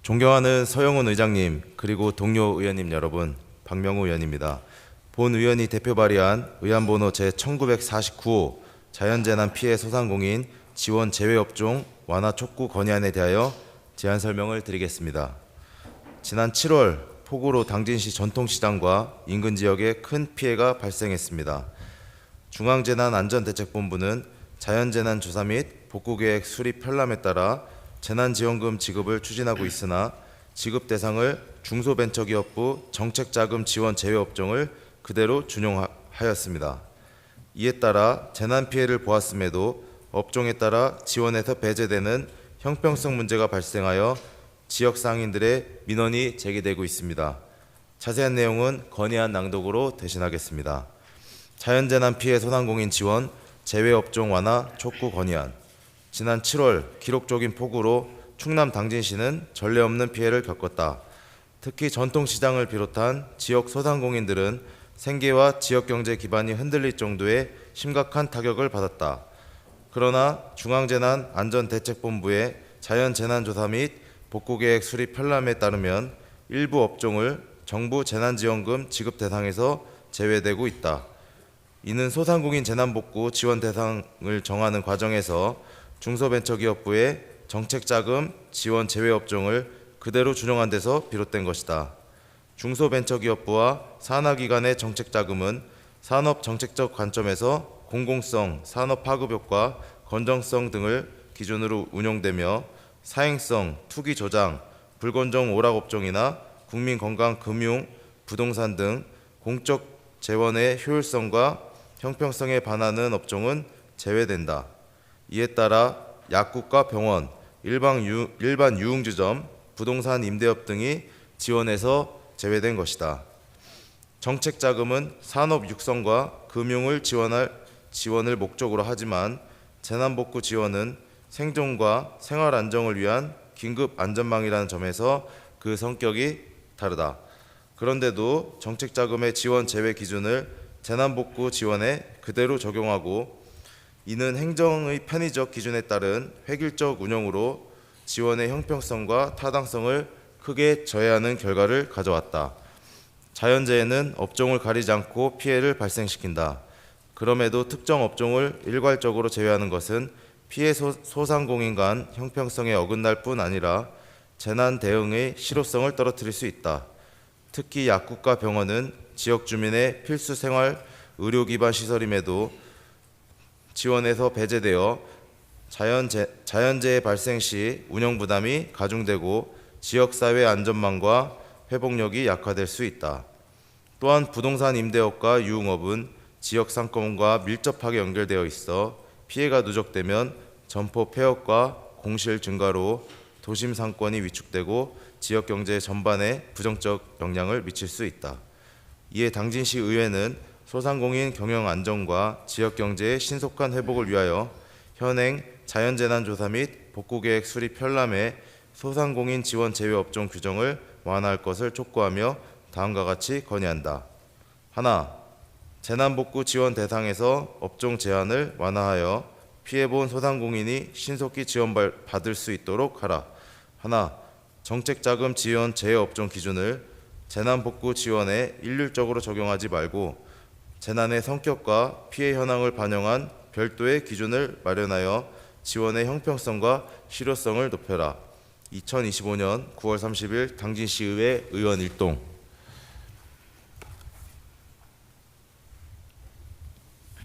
존경하는 서영훈 의장님, 그리고 동료 의원님 여러분, 박명우 의원입니다. 본 의원이 대표 발의한 의안번호 제1949호 자연재난 피해 소상공인 지원 제외업종 완화 촉구 건의안에 대하여 제안 설명을 드리겠습니다. 지난 7월 폭우로 당진시 전통시장과 인근 지역에 큰 피해가 발생했습니다. 중앙재난안전대책본부는 자연재난조사 및 복구계획 수립 편람에 따라 재난지원금 지급을 추진하고 있으나 지급 대상을 중소벤처기업부 정책자금 지원 제외업종을 그대로 준용하였습니다. 이에 따라 재난피해를 보았음에도 업종에 따라 지원에서 배제되는 형평성 문제가 발생하여 지역 상인들의 민원이 제기되고 있습니다. 자세한 내용은 건의안 낭독으로 대신하겠습니다. 자연재난 피해 소상공인 지원 제외업종 완화 촉구 건의안. 지난 7월 기록적인 폭우로 충남 당진시는 전례 없는 피해를 겪었다. 특히 전통시장을 비롯한 지역 소상공인들은 생계와 지역경제 기반이 흔들릴 정도의 심각한 타격을 받았다. 그러나 중앙재난안전대책본부의 자연재난조사 및 복구계획 수립 편람에 따르면 일부 업종을 정부 재난지원금 지급 대상에서 제외되고 있다. 이는 소상공인 재난복구 지원 대상을 정하는 과정에서 중소벤처기업부의 정책자금 지원 제외업종을 그대로 준용한 데서 비롯된 것이다. 중소벤처기업부와 산하기관의 정책자금은 산업정책적 관점에서 공공성, 산업파급효과, 건전성 등을 기준으로 운용되며 사행성, 투기조장, 불건전 오락업종이나 국민건강, 금융, 부동산 등 공적 재원의 효율성과 형평성에 반하는 업종은 제외된다. 이에 따라 약국과 병원, 일반 유흥주점, 부동산 임대업 등이 지원에서 제외된 것이다. 정책자금은 산업 육성과 금융을 지원을 목적으로 하지만 재난복구 지원은 생존과 생활 안정을 위한 긴급 안전망이라는 점에서 그 성격이 다르다. 그런데도 정책자금의 지원 제외 기준을 재난복구 지원에 그대로 적용하고 이는 행정의 편의적 기준에 따른 획일적 운영으로 지원의 형평성과 타당성을 크게 저해하는 결과를 가져왔다. 자연재해는 업종을 가리지 않고 피해를 발생시킨다. 그럼에도 특정 업종을 일괄적으로 제외하는 것은 피해 소상공인 간 형평성에 어긋날 뿐 아니라 재난 대응의 실효성을 떨어뜨릴 수 있다. 특히 약국과 병원은 지역 주민의 필수 생활 의료 기반 시설임에도 지원에서 배제되어 자연재해 발생 시 운영 부담이 가중되고 지역사회 안전망과 회복력이 약화될 수 있다. 또한 부동산 임대업과 유흥업은 지역 상권과 밀접하게 연결되어 있어 피해가 누적되면 점포 폐업과 공실 증가로 도심 상권이 위축되고 지역 경제 전반에 부정적 영향을 미칠 수 있다. 이에 당진시 의회는 소상공인 경영 안정과 지역 경제의 신속한 회복을 위하여 현행 자연재난조사 및 복구계획 수립 편람의 소상공인 지원 제외업종 규정을 완화할 것을 촉구하며 다음과 같이 건의한다. 하나, 재난복구 지원 대상에서 업종 제한을 완화하여 피해본 소상공인이 신속히 지원받을 수 있도록 하라. 하나, 정책자금 지원 제외업종 기준을 재난복구 지원에 일률적으로 적용하지 말고 재난의 성격과 피해 현황을 반영한 별도의 기준을 마련하여 지원의 형평성과 실효성을 높여라. 2025년 9월 30일 당진시의회 의원 일동.